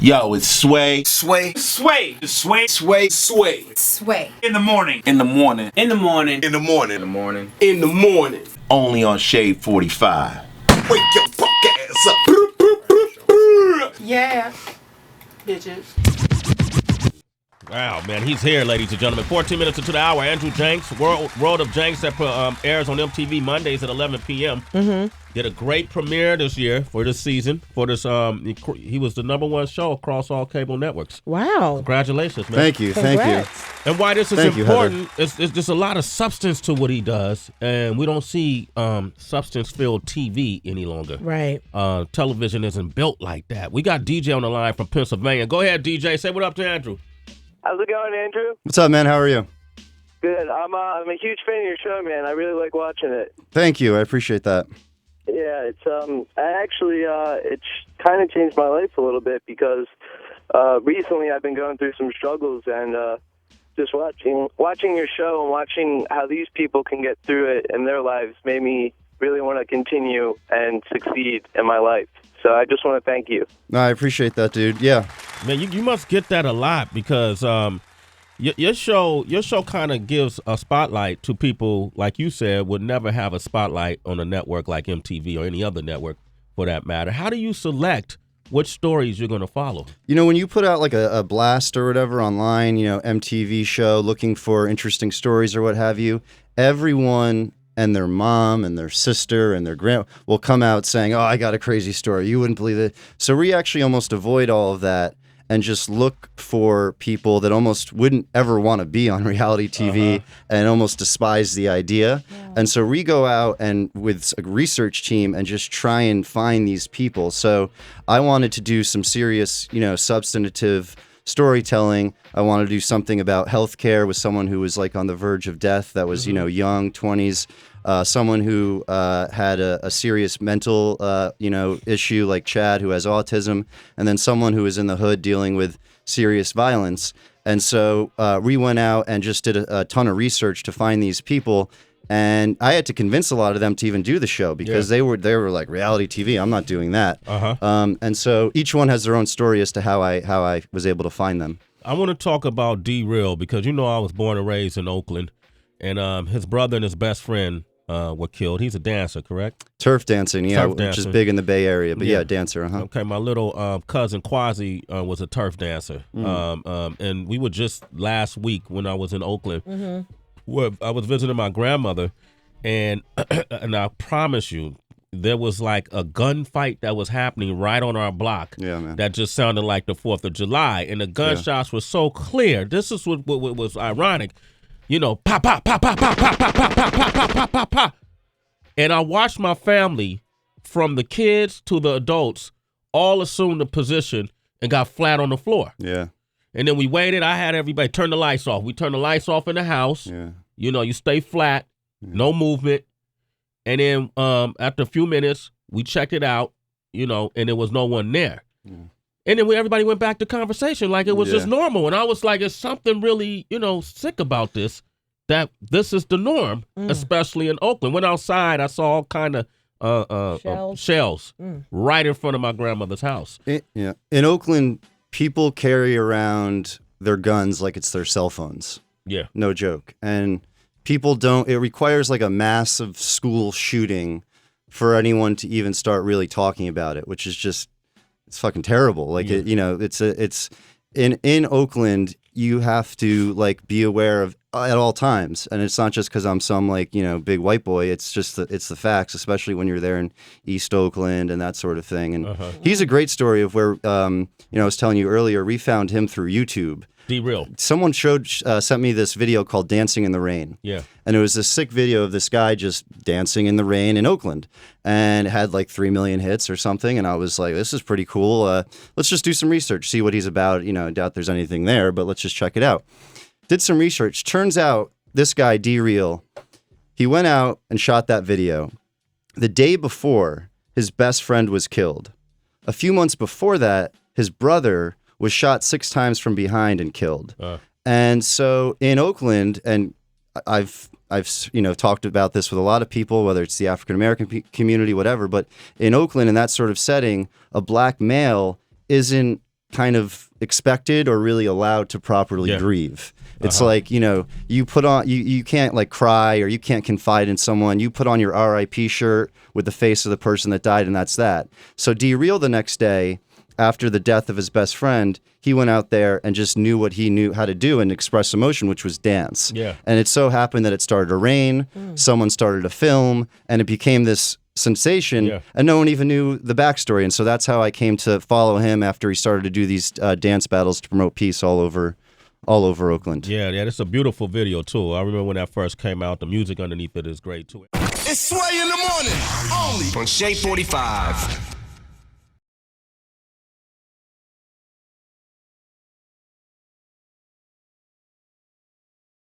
Yo, it's Sway. Sway. Sway. Sway. Sway. Sway. Sway. In the morning. In the morning. In the morning. In the morning. In the morning. In the morning. Only on Shade 45. Wake your fuck ass up. Yeah. Bitches. Wow, man, he's here, ladies and gentlemen. 14 minutes into the hour. Andrew Jenks, World of Jenks, that airs on MTV Mondays at 11 p.m. Mm-hmm. Did a great premiere this year for this season. For this, he was the #1 show across all cable networks. Wow. Congratulations, man. Thank you. Congrats. Thank you. And why this is Thank you, important is there's a lot of substance to what he does, and we don't see substance-filled TV any longer. Right. Television isn't built like that. We got DJ on the line from Pennsylvania. Go ahead, DJ. Say what up to Andrew. How's it going, Andrew? What's up, man? How are you? Good. I'm a huge fan of your show, man. I really like watching it. Thank you. I appreciate that. Yeah, it's it's kind of changed my life a little bit because recently I've been going through some struggles, and just watching your show and watching how these people can get through it in their lives made me really want to continue and succeed in my life. So I just want to thank you. No, I appreciate that, dude. Yeah. Man, you must get that a lot because your show kind of gives a spotlight to people, like you said, would never have a spotlight on a network like MTV or any other network for that matter. How do you select which stories you're going to follow? You know, when you put out like a blast or whatever online, MTV show looking for interesting stories or what have you, everyone and their mom and their sister and their grand will come out saying, "Oh, I got a crazy story. You wouldn't believe it." So we actually almost avoid all of that and just look for people that almost wouldn't ever want to be on reality TV and almost despise the idea. Yeah. And so we go out and with a research team and just try and find these people. So I wanted to do some serious, substantive storytelling. I wanted to do something about healthcare with someone who was like on the verge of death that was, young, 20s. Someone who had a serious mental, issue like Chad, who has autism, and then someone who is in the hood dealing with serious violence. And so we went out and just did a ton of research to find these people. And I had to convince a lot of them to even do the show because they were like, reality TV, I'm not doing that. And so each one has their own story as to how I was able to find them. I want to talk about D-Real because I was born and raised in Oakland, and his brother and his best friend were killed. He's a dancer, correct? Turf dancing, which dancing. is big in the Bay Area. But dancer. Okay, my little cousin Quasi was a turf dancer, and we were just last week when I was in Oakland. Where I was visiting my grandmother, and I promise you, there was like a gunfight that was happening right on our block. Yeah, man. That just sounded like the 4th of July, and the gunshots were so clear. This is what was ironic. Pop, pop, pop, pop, pop, pop, pop, pop, pop, pop, pop, pop, pop. And I watched my family, from the kids to the adults, all assume the position and got flat on the floor. Yeah. And then we waited. I had everybody turn the lights off. We turned the lights off in the house. Yeah. You stay flat, no movement. And then after a few minutes, we checked it out, and there was no one there. Yeah. And then everybody went back to conversation like it was just normal. And I was like, it's something really, sick about this, that this is the norm, especially in Oakland. Went outside, I saw all kind of shells right in front of my grandmother's house. In Oakland, people carry around their guns like it's their cell phones. Yeah. No joke. And people it requires like a massive school shooting for anyone to even start really talking about it, which is just, it's fucking terrible. Like, it's in Oakland, you have to like be aware of at all times. And it's not just because I'm some big white boy. It's just it's the facts, especially when you're there in East Oakland and that sort of thing. And he's a great story of where, I was telling you earlier, we found him through YouTube. D-Real. Someone sent me this video called Dancing in the Rain. Yeah. And it was this sick video of this guy just dancing in the rain in Oakland. And it had like 3 million hits or something. And I was like, this is pretty cool. Let's just do some research, see what he's about. I doubt there's anything there, but let's just check it out. Did some research. Turns out this guy, D-Real, he went out and shot that video. The day before, his best friend was killed. A few months before that, his brother was shot 6 times from behind and killed. And so in Oakland, and I've talked about this with a lot of people, whether it's the African American community, whatever, but in Oakland, in that sort of setting, a black male isn't kind of expected or really allowed to properly grieve. It's like, you know, you put on, you can't like cry or you can't confide in someone. You put on your RIP shirt with the face of the person that died, and that's that. So D-Real the next day, after the death of his best friend, he went out there and just knew what he knew how to do and express emotion, which was dance. Yeah. And it so happened that it started to rain, someone started a film, and it became this sensation, and no one even knew the backstory. And so that's how I came to follow him after he started to do these dance battles to promote peace all over Oakland. Yeah, it's a beautiful video too. I remember when that first came out. The music underneath it is great too. It's Sway in the morning, only on Shade 45.